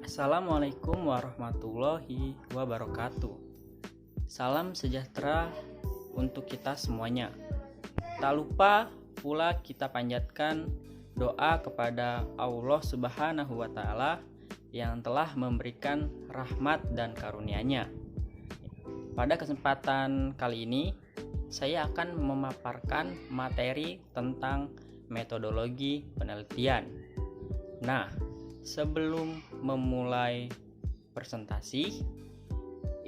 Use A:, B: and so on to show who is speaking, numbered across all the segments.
A: Assalamualaikum warahmatullahi wabarakatuh. Salam sejahtera untuk kita semuanya. Tak lupa pula kita panjatkan doa kepada Allah Subhanahu wa Ta'ala yang telah memberikan rahmat dan karunia-Nya. Pada kesempatan kali ini, saya akan memaparkan materi tentang metodologi penelitian. Nah, sebelum memulai presentasi,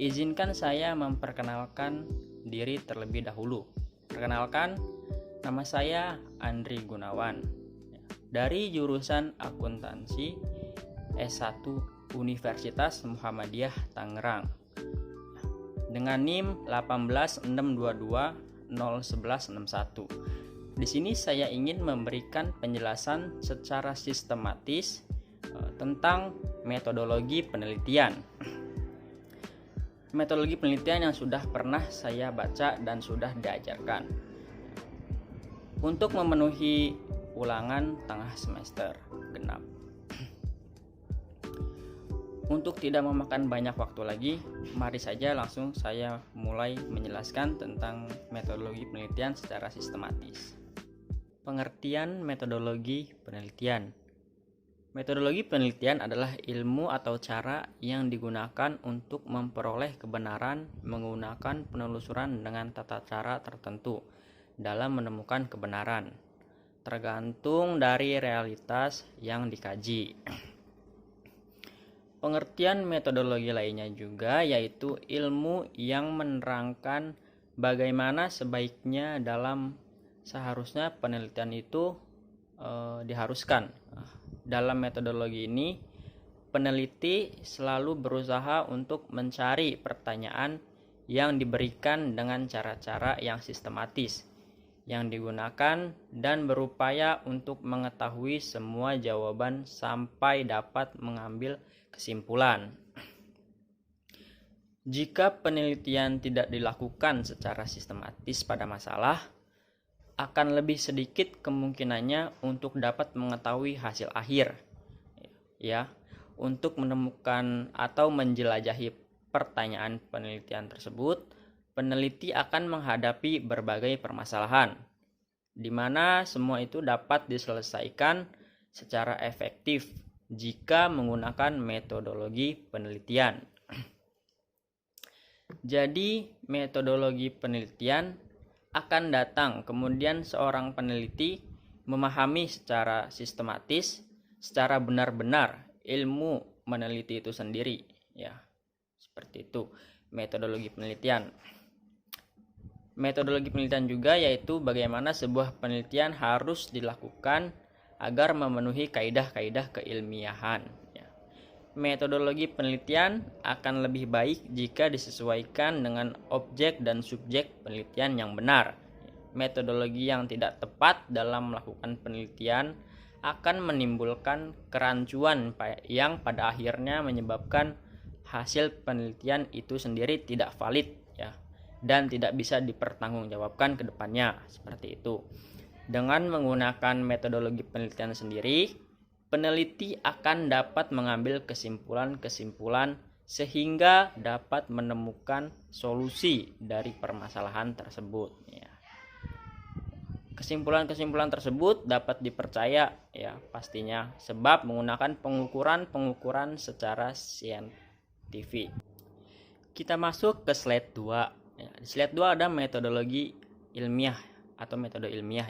A: izinkan saya memperkenalkan diri terlebih dahulu. Perkenalkan, nama saya Andri Gunawan dari jurusan Akuntansi S1 Universitas Muhammadiyah Tangerang dengan NIM 18622011161. Di sini saya ingin memberikan penjelasan secara sistematis tentang metodologi penelitian. Metodologi penelitian yang sudah pernah saya baca dan sudah diajarkan untuk memenuhi ulangan tengah semester genap. Untuk tidak memakan banyak waktu lagi, mari saja langsung saya mulai menjelaskan tentang metodologi penelitian secara sistematis. Pengertian metodologi penelitian. Metodologi penelitian adalah ilmu atau cara yang digunakan untuk memperoleh kebenaran menggunakan penelusuran dengan tata cara tertentu dalam menemukan kebenaran, tergantung dari realitas yang dikaji. Pengertian metodologi lainnya juga yaitu ilmu yang menerangkan bagaimana sebaiknya seharusnya penelitian itu diharuskan. Dalam metodologi ini, peneliti selalu berusaha untuk mencari pertanyaan yang diberikan dengan cara-cara yang sistematis yang digunakan dan berupaya untuk mengetahui semua jawaban sampai dapat mengambil kesimpulan. Jika penelitian tidak dilakukan secara sistematis pada masalah, akan lebih sedikit kemungkinannya untuk dapat mengetahui hasil akhir. Untuk menemukan atau menjelajahi pertanyaan penelitian tersebut, peneliti akan menghadapi berbagai permasalahan, di mana semua itu dapat diselesaikan secara efektif jika menggunakan metodologi penelitian. Jadi, metodologi penelitian akan datang, kemudian seorang peneliti memahami secara sistematis, secara benar-benar ilmu meneliti itu sendiri. Seperti itu metodologi penelitian. Metodologi penelitian juga yaitu bagaimana sebuah penelitian harus dilakukan agar memenuhi kaidah-kaidah keilmiahan. Metodologi penelitian akan lebih baik jika disesuaikan dengan objek dan subjek penelitian yang benar. Metodologi yang tidak tepat dalam melakukan penelitian akan menimbulkan kerancuan yang pada akhirnya menyebabkan hasil penelitian itu sendiri tidak valid dan tidak bisa dipertanggungjawabkan ke depannya. Seperti itu. Dengan menggunakan metodologi penelitian sendiri, peneliti akan dapat mengambil kesimpulan-kesimpulan sehingga dapat menemukan solusi dari permasalahan tersebut. Kesimpulan-kesimpulan tersebut dapat dipercaya pastinya sebab menggunakan pengukuran secara saintifik. Kita masuk ke slide 2. Di slide 2 ada metodologi ilmiah atau metode ilmiah.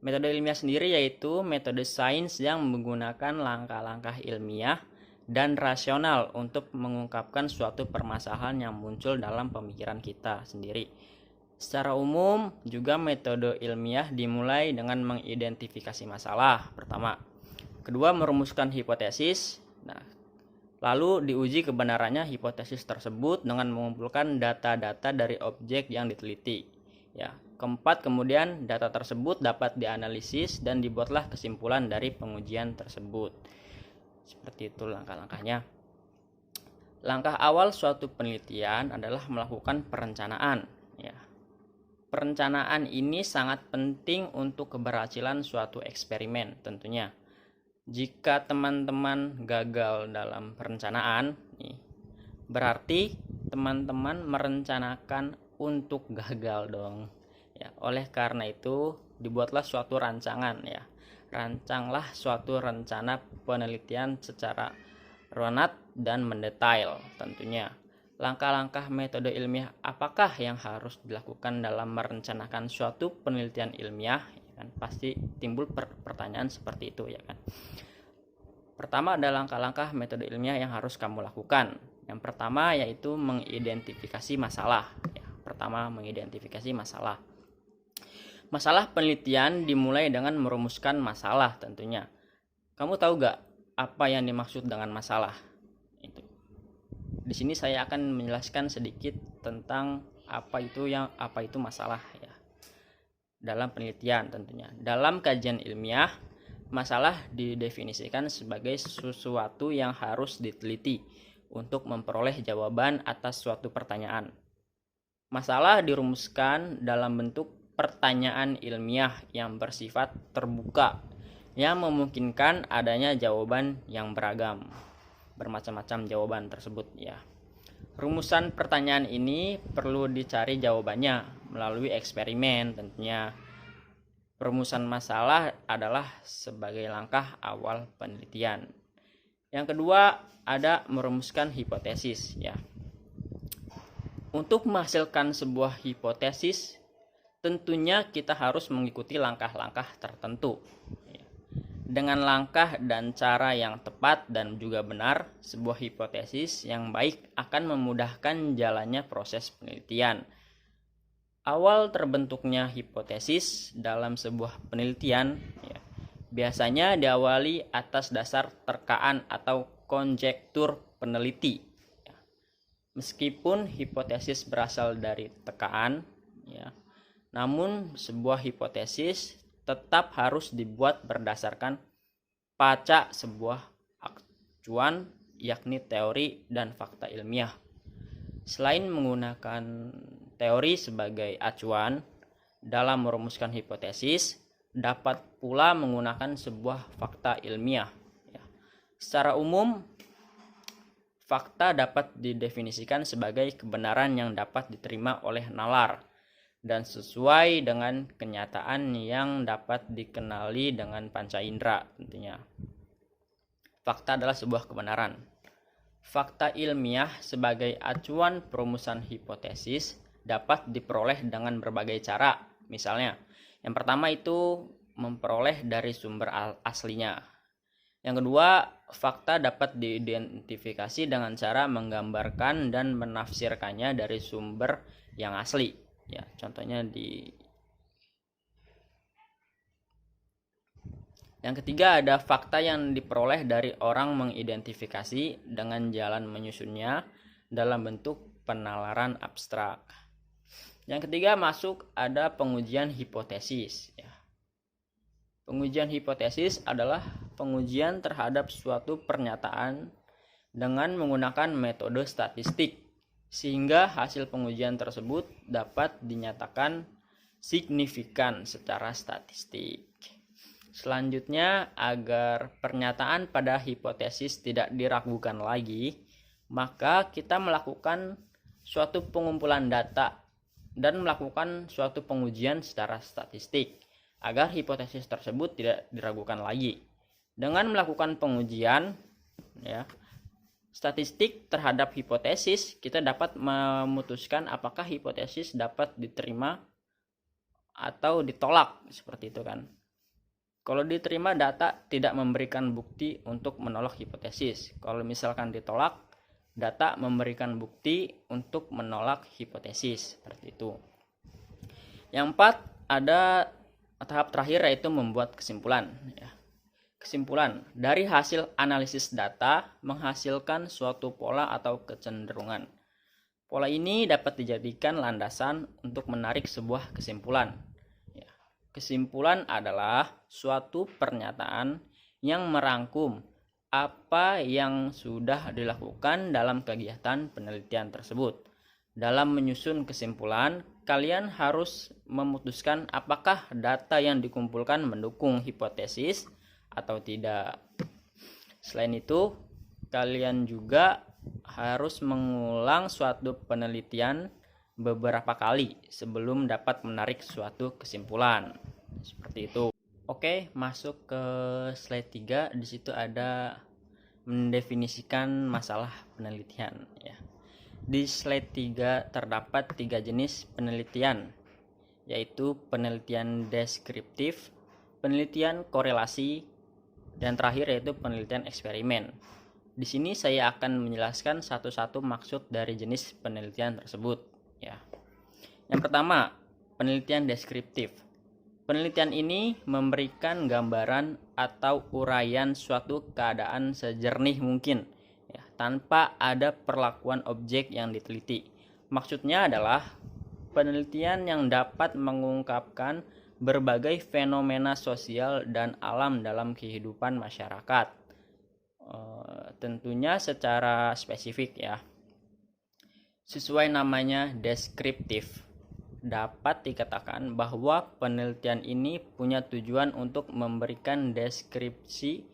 A: Metode ilmiah sendiri yaitu metode sains yang menggunakan langkah-langkah ilmiah dan rasional untuk mengungkapkan suatu permasalahan yang muncul dalam pemikiran kita sendiri. Secara umum juga metode ilmiah dimulai dengan mengidentifikasi masalah pertama. Kedua, merumuskan hipotesis. Lalu diuji kebenarannya hipotesis tersebut dengan mengumpulkan data-data dari objek yang diteliti. Keempat, kemudian data tersebut dapat dianalisis dan dibuatlah kesimpulan dari pengujian tersebut. Seperti itu langkah-langkahnya. Langkah awal suatu penelitian adalah melakukan perencanaan. Perencanaan ini sangat penting untuk keberhasilan suatu eksperimen tentunya. Jika teman-teman gagal dalam perencanaan, berarti teman-teman merencanakan untuk gagal dong. Ya, oleh karena itu dibuatlah suatu rancangan ya. Rancanglah suatu rencana penelitian secara runut dan mendetail tentunya. Langkah-langkah metode ilmiah apakah yang harus dilakukan dalam merencanakan suatu penelitian ilmiah? Kan pasti timbul pertanyaan seperti itu ya kan. Pertama ada langkah-langkah metode ilmiah yang harus kamu lakukan. Yang pertama yaitu mengidentifikasi masalah ya. Pertama mengidentifikasi masalah. Masalah penelitian dimulai dengan merumuskan masalah tentunya. Kamu tahu gak apa yang dimaksud dengan masalah? Itu. Di sini saya akan menjelaskan sedikit tentang apa itu masalah ya. Dalam penelitian tentunya. Dalam kajian ilmiah, masalah didefinisikan sebagai sesuatu yang harus diteliti untuk memperoleh jawaban atas suatu pertanyaan. Masalah dirumuskan dalam bentuk pertanyaan ilmiah yang bersifat terbuka, yang memungkinkan adanya jawaban yang beragam, bermacam-macam jawaban tersebut ya. Rumusan pertanyaan ini perlu dicari jawabannya melalui eksperimen tentunya. Perumusan masalah adalah sebagai langkah awal penelitian. Yang kedua ada merumuskan hipotesis ya. Untuk menghasilkan sebuah hipotesis tentunya kita harus mengikuti langkah-langkah tertentu. Dengan langkah dan cara yang tepat dan juga benar, sebuah hipotesis yang baik akan memudahkan jalannya proses penelitian. Awal terbentuknya hipotesis dalam sebuah penelitian ya, biasanya diawali atas dasar terkaan atau konjektur peneliti. Ya. Meskipun hipotesis berasal dari tekaan, ya, namun sebuah hipotesis tetap harus dibuat berdasarkan paca sebuah acuan, yakni teori dan fakta ilmiah. Selain menggunakan teori sebagai acuan dalam merumuskan hipotesis, dapat pula menggunakan sebuah fakta ilmiah. Secara umum, fakta dapat didefinisikan sebagai kebenaran yang dapat diterima oleh nalar dan sesuai dengan kenyataan yang dapat dikenali dengan panca indera tentunya. Fakta adalah sebuah kebenaran. Fakta ilmiah sebagai acuan perumusan hipotesis dapat diperoleh dengan berbagai cara. Misalnya, yang pertama itu memperoleh dari sumber aslinya. Yang kedua, fakta dapat diidentifikasi dengan cara menggambarkan dan menafsirkannya dari sumber yang asli. Ya, contohnya Yang ketiga ada fakta yang diperoleh dari orang mengidentifikasi dengan jalan menyusunnya dalam bentuk penalaran abstrak. Yang ketiga masuk ada pengujian hipotesis. Ya. Pengujian hipotesis adalah pengujian terhadap suatu pernyataan dengan menggunakan metode statistik, sehingga hasil pengujian tersebut dapat dinyatakan signifikan secara statistik. Selanjutnya, agar pernyataan pada hipotesis tidak diragukan lagi, maka kita melakukan suatu pengumpulan data dan melakukan suatu pengujian secara statistik agar hipotesis tersebut tidak diragukan lagi. Dengan melakukan pengujian ya, statistik terhadap hipotesis, kita dapat memutuskan apakah hipotesis dapat diterima atau ditolak, seperti itu kan. Kalau diterima, data tidak memberikan bukti untuk menolak hipotesis. Kalau misalkan ditolak, data memberikan bukti untuk menolak hipotesis, seperti itu. Yang 4, ada tahap terakhir yaitu membuat kesimpulan ya. Kesimpulan, dari hasil analisis data menghasilkan suatu pola atau kecenderungan. Pola ini dapat dijadikan landasan untuk menarik sebuah kesimpulan. Ya. Kesimpulan adalah suatu pernyataan yang merangkum apa yang sudah dilakukan dalam kegiatan penelitian tersebut. Dalam menyusun kesimpulan, kalian harus memutuskan apakah data yang dikumpulkan mendukung hipotesis atau tidak. Selain itu, kalian juga harus mengulang suatu penelitian beberapa kali sebelum dapat menarik suatu kesimpulan. Seperti itu. Oke, masuk ke slide 3. Di situ ada mendefinisikan masalah penelitian ya. Di slide 3 terdapat 3 jenis penelitian, yaitu penelitian deskriptif, penelitian korelasi, dan terakhir yaitu penelitian eksperimen. Di sini saya akan menjelaskan satu-satu maksud dari jenis penelitian tersebut ya. Yang pertama, penelitian deskriptif. Penelitian ini memberikan gambaran atau uraian suatu keadaan sejernih mungkin ya, tanpa ada perlakuan objek yang diteliti. Maksudnya adalah penelitian yang dapat mengungkapkan berbagai fenomena sosial dan alam dalam kehidupan masyarakat. Tentunya secara spesifik ya. Sesuai namanya deskriptif, dapat dikatakan bahwa penelitian ini punya tujuan untuk memberikan deskripsi,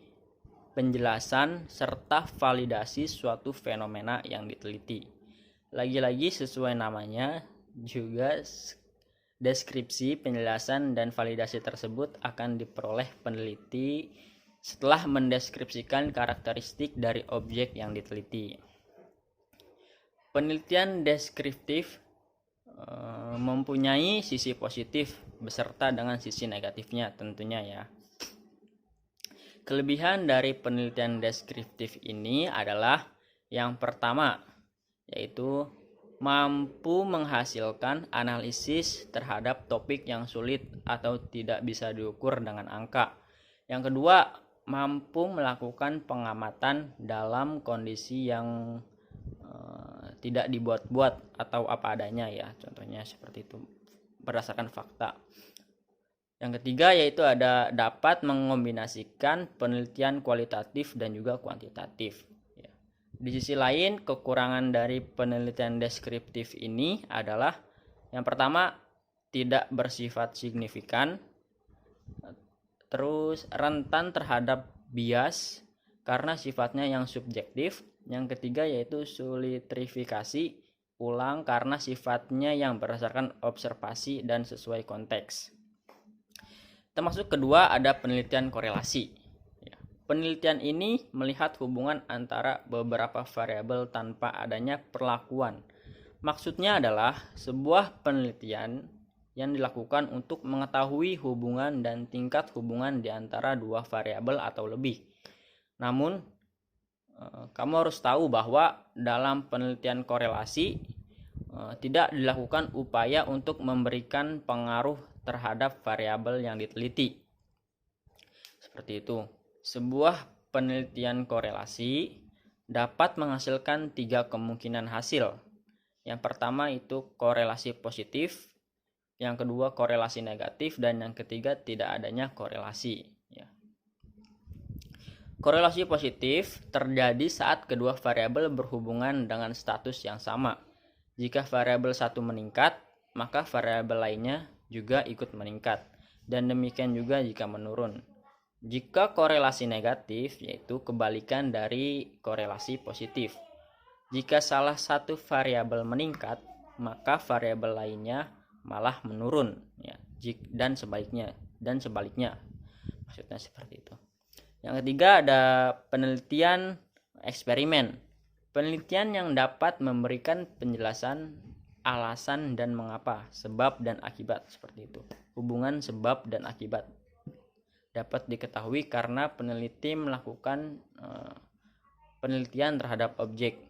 A: penjelasan, serta validasi suatu fenomena yang diteliti. Lagi-lagi sesuai namanya juga, deskripsi, penjelasan, dan validasi tersebut akan diperoleh peneliti setelah mendeskripsikan karakteristik dari objek yang diteliti. Penelitian deskriptif mempunyai sisi positif beserta dengan sisi negatifnya tentunya ya. Kelebihan dari penelitian deskriptif ini adalah yang pertama, yaitu mampu menghasilkan analisis terhadap topik yang sulit atau tidak bisa diukur dengan angka. Yang kedua, mampu melakukan pengamatan dalam kondisi yang tidak dibuat-buat atau apa adanya ya, contohnya seperti itu berdasarkan fakta. Yang ketiga yaitu ada dapat mengombinasikan penelitian kualitatif dan juga kuantitatif ya. Di sisi lain, kekurangan dari penelitian deskriptif ini adalah yang pertama, tidak bersifat signifikan, terus rentan terhadap bias karena sifatnya yang subjektif. Yang ketiga yaitu sulit verifikasi ulang karena sifatnya yang berdasarkan observasi dan sesuai konteks. Termasuk kedua ada penelitian korelasi. Penelitian ini melihat hubungan antara beberapa variabel tanpa adanya perlakuan. Maksudnya adalah sebuah penelitian yang dilakukan untuk mengetahui hubungan dan tingkat hubungan di antara dua variabel atau lebih. Namun kamu harus tahu bahwa dalam penelitian korelasi tidak dilakukan upaya untuk memberikan pengaruh terhadap variabel yang diteliti. Seperti itu. Sebuah penelitian korelasi dapat menghasilkan 3 kemungkinan hasil. Yang pertama itu korelasi positif, yang kedua korelasi negatif, dan yang ketiga tidak adanya korelasi. Korelasi positif terjadi saat kedua variabel berhubungan dengan status yang sama. Jika variabel satu meningkat, maka variabel lainnya juga ikut meningkat, dan demikian juga jika menurun. Jika korelasi negatif, yaitu kebalikan dari korelasi positif. Jika salah satu variabel meningkat, maka variabel lainnya malah menurun, ya, dan sebaliknya. Maksudnya seperti itu. Yang ketiga ada penelitian eksperimen. Penelitian yang dapat memberikan penjelasan alasan dan mengapa, sebab dan akibat, seperti itu. Hubungan sebab dan akibat dapat diketahui karena peneliti melakukan penelitian terhadap objek.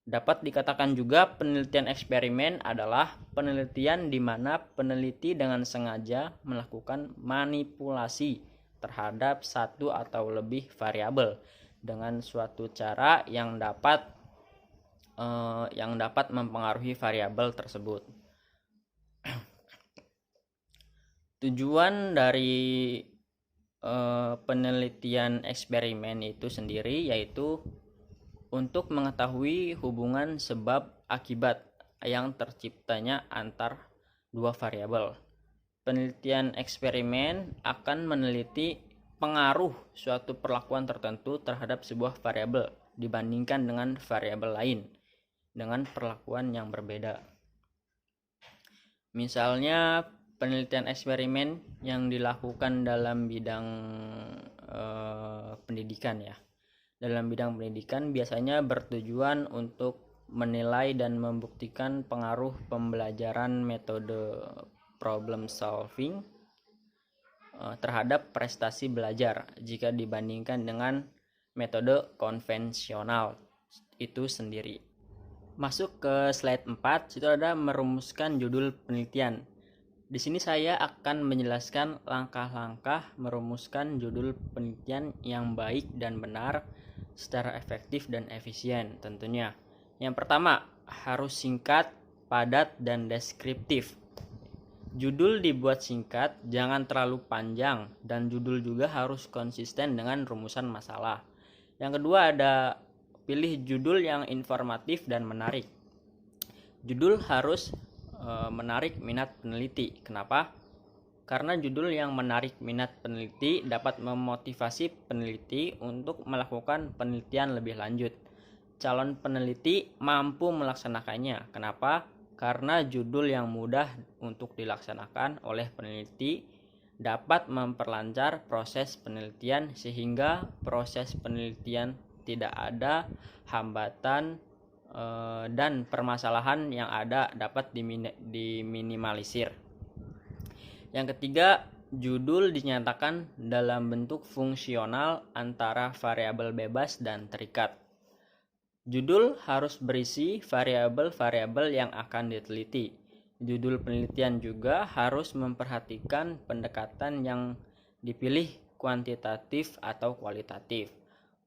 A: Dapat dikatakan juga penelitian eksperimen adalah penelitian di mana peneliti dengan sengaja melakukan manipulasi terhadap satu atau lebih variabel dengan suatu cara yang dapat mempengaruhi variabel tersebut. Tujuan dari penelitian eksperimen itu sendiri yaitu untuk mengetahui hubungan sebab akibat yang terciptanya antar dua variabel. Penelitian eksperimen akan meneliti pengaruh suatu perlakuan tertentu terhadap sebuah variabel dibandingkan dengan variabel lain dengan perlakuan yang berbeda. Misalnya penelitian eksperimen yang dilakukan dalam bidang pendidikan ya. Dalam bidang pendidikan biasanya bertujuan untuk menilai dan membuktikan pengaruh pembelajaran metode problem solving terhadap prestasi belajar jika dibandingkan dengan metode konvensional itu sendiri. Masuk ke slide 4, situ ada merumuskan judul penelitian. Di sini saya akan menjelaskan langkah-langkah merumuskan judul penelitian yang baik dan benar secara efektif dan efisien tentunya. Yang pertama, harus singkat, padat, dan deskriptif. Judul dibuat singkat, jangan terlalu panjang, dan judul juga harus konsisten dengan rumusan masalah. Yang kedua ada pilih judul yang informatif dan menarik. Judul harus menarik minat peneliti. Kenapa? Karena judul yang menarik minat peneliti dapat memotivasi peneliti untuk melakukan penelitian lebih lanjut. Calon peneliti mampu melaksanakannya. Kenapa? Karena judul yang mudah untuk dilaksanakan oleh peneliti dapat memperlancar proses penelitian sehingga proses penelitian tidak ada hambatan dan permasalahan yang ada dapat diminimalisir. Yang ketiga, judul dinyatakan dalam bentuk fungsional antara variabel bebas dan terikat. Judul harus berisi variabel-variabel yang akan diteliti. Judul penelitian juga harus memperhatikan pendekatan yang dipilih kuantitatif atau kualitatif.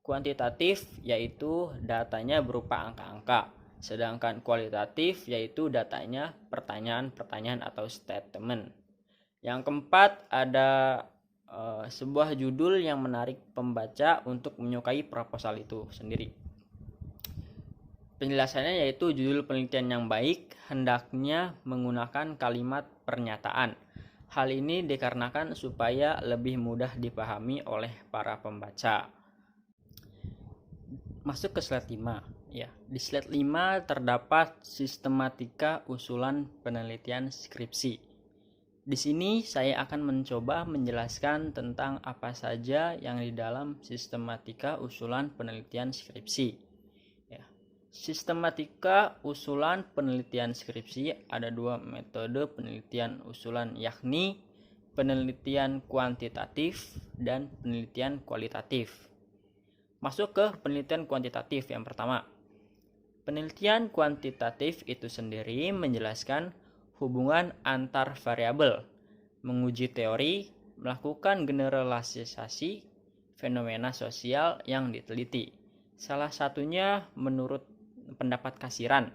A: Kuantitatif yaitu datanya berupa angka-angka, sedangkan kualitatif yaitu datanya pertanyaan-pertanyaan atau statement. Yang keempat ada sebuah judul yang menarik pembaca untuk menyukai proposal itu sendiri. Penjelasannya yaitu judul penelitian yang baik hendaknya menggunakan kalimat pernyataan. Hal ini dikarenakan supaya lebih mudah dipahami oleh para pembaca. Masuk ke slide 5 ya. Di slide 5 terdapat sistematika usulan penelitian skripsi. Di sini saya akan mencoba menjelaskan tentang apa saja yang di dalam sistematika usulan penelitian skripsi. Ya. Sistematika usulan penelitian skripsi ada dua metode penelitian usulan, yakni penelitian kuantitatif dan penelitian kualitatif. Masuk ke penelitian kuantitatif yang pertama. Penelitian kuantitatif itu sendiri menjelaskan hubungan antar variabel, menguji teori, melakukan generalisasi fenomena sosial yang diteliti. Salah satunya menurut pendapat Kasiran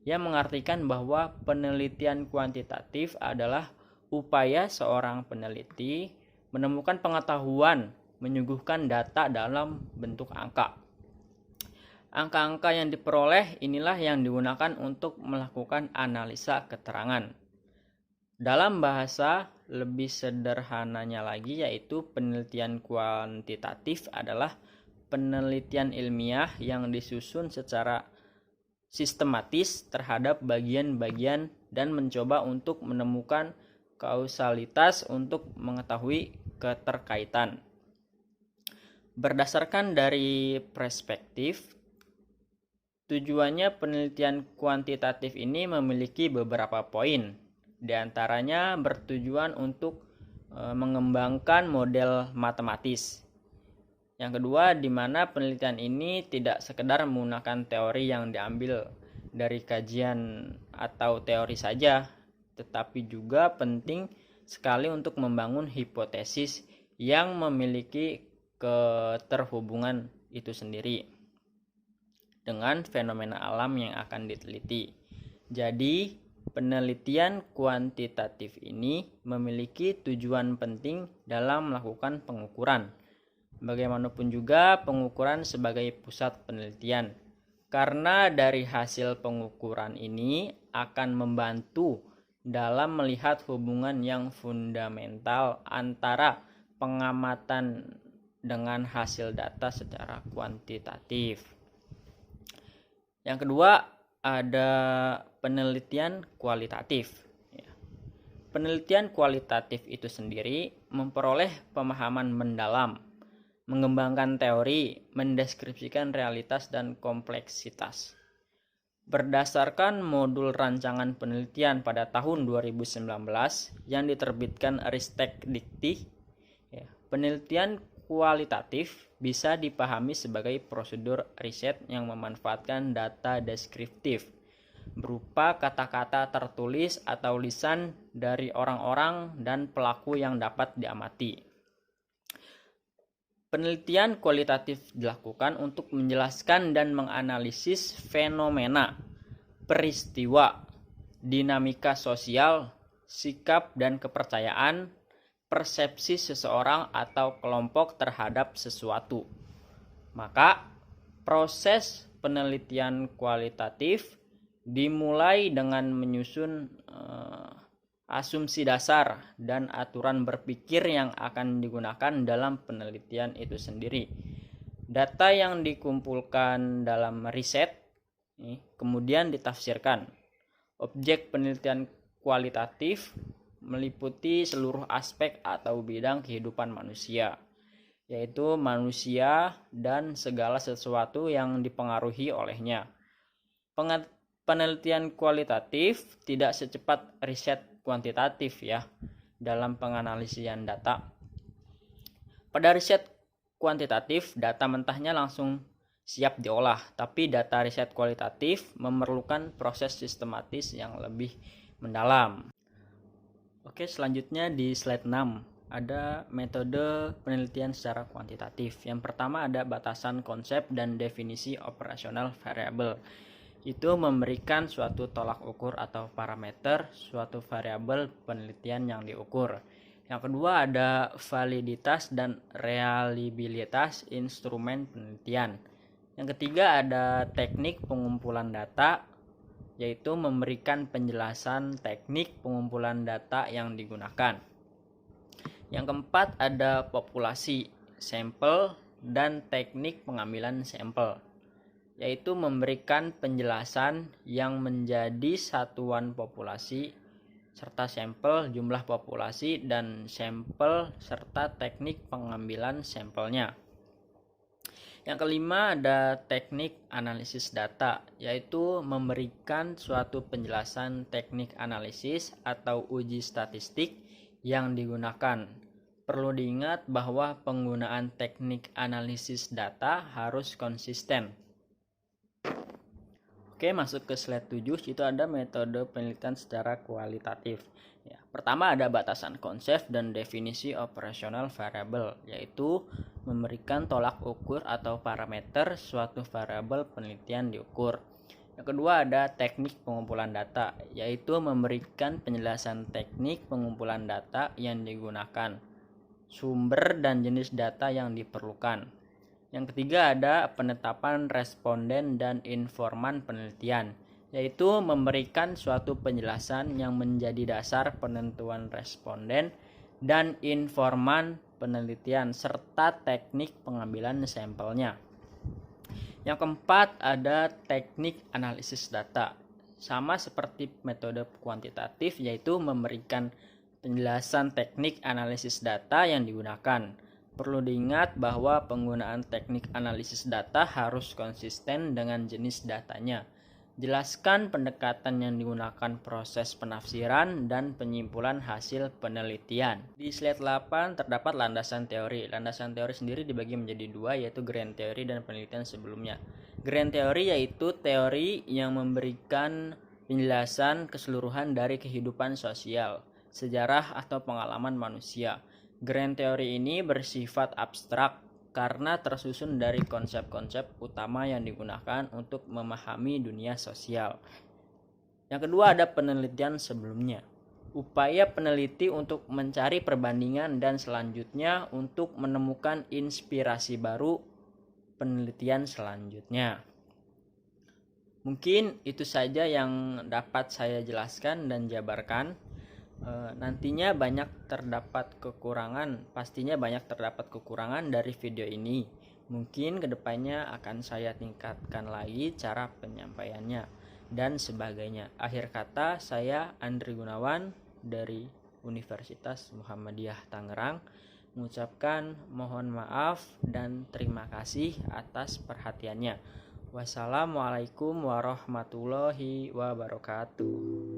A: yang mengartikan bahwa penelitian kuantitatif adalah upaya seorang peneliti menemukan pengetahuan, menyuguhkan data dalam bentuk angka. Angka-angka yang diperoleh inilah yang digunakan untuk melakukan analisa keterangan. Dalam bahasa lebih sederhananya lagi yaitu penelitian kuantitatif adalah penelitian ilmiah yang disusun secara sistematis terhadap bagian-bagian dan mencoba untuk menemukan kausalitas untuk mengetahui keterkaitan. Berdasarkan dari perspektif, tujuannya penelitian kuantitatif ini memiliki beberapa poin. Di antaranya bertujuan untuk mengembangkan model matematis. Yang kedua, di mana penelitian ini tidak sekedar menggunakan teori yang diambil dari kajian atau teori saja, tetapi juga penting sekali untuk membangun hipotesis yang memiliki keterhubungan itu sendiri dengan fenomena alam yang akan diteliti. Jadi, penelitian kuantitatif ini memiliki tujuan penting dalam melakukan pengukuran. Bagaimanapun juga pengukuran sebagai pusat penelitian, karena dari hasil pengukuran ini akan membantu dalam melihat hubungan yang fundamental antara pengamatan dengan hasil data secara kuantitatif. Yang kedua ada penelitian kualitatif. Penelitian kualitatif itu sendiri memperoleh pemahaman mendalam, mengembangkan teori, mendeskripsikan realitas dan kompleksitas. Berdasarkan modul rancangan penelitian pada tahun 2019 yang diterbitkan Ristek Dikti, penelitian kualitatif bisa dipahami sebagai prosedur riset yang memanfaatkan data deskriptif berupa kata-kata tertulis atau lisan dari orang-orang dan pelaku yang dapat diamati. Penelitian kualitatif dilakukan untuk menjelaskan dan menganalisis fenomena, peristiwa, dinamika sosial, sikap dan kepercayaan, persepsi seseorang atau kelompok terhadap sesuatu. Maka, proses penelitian kualitatif dimulai dengan menyusun asumsi dasar dan aturan berpikir yang akan digunakan dalam penelitian itu sendiri. Data yang dikumpulkan dalam riset kemudian ditafsirkan. Objek penelitian kualitatif meliputi seluruh aspek atau bidang kehidupan manusia, yaitu manusia dan segala sesuatu yang dipengaruhi olehnya. Penelitian kualitatif tidak secepat riset kuantitatif dalam penganalisian data. Pada riset kuantitatif, data mentahnya langsung siap diolah, tapi data riset kualitatif memerlukan proses sistematis yang lebih mendalam. Oke, selanjutnya di slide 6 ada metode penelitian secara kuantitatif. Yang pertama ada batasan konsep dan definisi operasional variabel. Itu memberikan suatu tolak ukur atau parameter suatu variabel penelitian yang diukur. Yang kedua ada validitas dan reliabilitas instrumen penelitian. Yang ketiga ada teknik pengumpulan data, yaitu memberikan penjelasan teknik pengumpulan data yang digunakan. Yang keempat ada populasi, sampel, dan teknik pengambilan sampel, yaitu memberikan penjelasan yang menjadi satuan populasi serta sampel, jumlah populasi dan sampel serta teknik pengambilan sampelnya. Yang kelima ada teknik analisis data, yaitu memberikan suatu penjelasan teknik analisis atau uji statistik yang digunakan. Perlu diingat bahwa penggunaan teknik analisis data harus konsisten. Oke, masuk ke slide 7, itu ada metode penelitian secara kualitatif. Pertama ada batasan konsep dan definisi operasional variabel, yaitu memberikan tolak ukur atau parameter suatu variabel penelitian diukur. Yang kedua ada teknik pengumpulan data, yaitu memberikan penjelasan teknik pengumpulan data yang digunakan, sumber dan jenis data yang diperlukan. Yang ketiga ada penetapan responden dan informan penelitian, yaitu memberikan suatu penjelasan yang menjadi dasar penentuan responden dan informan penelitian serta teknik pengambilan sampelnya. Yang keempat ada teknik analisis data, sama seperti metode kuantitatif, yaitu memberikan penjelasan teknik analisis data yang digunakan. Perlu diingat bahwa penggunaan teknik analisis data harus konsisten dengan jenis datanya. Jelaskan pendekatan yang digunakan proses penafsiran dan penyimpulan hasil penelitian. Di slide 8 terdapat landasan teori. Landasan teori sendiri dibagi menjadi dua, yaitu grand teori dan penelitian sebelumnya. Grand teori yaitu teori yang memberikan penjelasan keseluruhan dari kehidupan sosial, sejarah atau pengalaman manusia. Grand teori ini bersifat abstrak karena tersusun dari konsep-konsep utama yang digunakan untuk memahami dunia sosial. Yang kedua ada penelitian sebelumnya. Upaya peneliti untuk mencari perbandingan dan selanjutnya untuk menemukan inspirasi baru penelitian selanjutnya. Mungkin itu saja yang dapat saya jelaskan dan jabarkan. Nantinya pastinya banyak terdapat kekurangan dari video ini. Mungkin kedepannya akan saya tingkatkan lagi cara penyampaiannya dan sebagainya. Akhir kata, saya Andri Gunawan dari Universitas Muhammadiyah Tangerang mengucapkan mohon maaf dan terima kasih atas perhatiannya. Wassalamualaikum warahmatullahi wabarakatuh.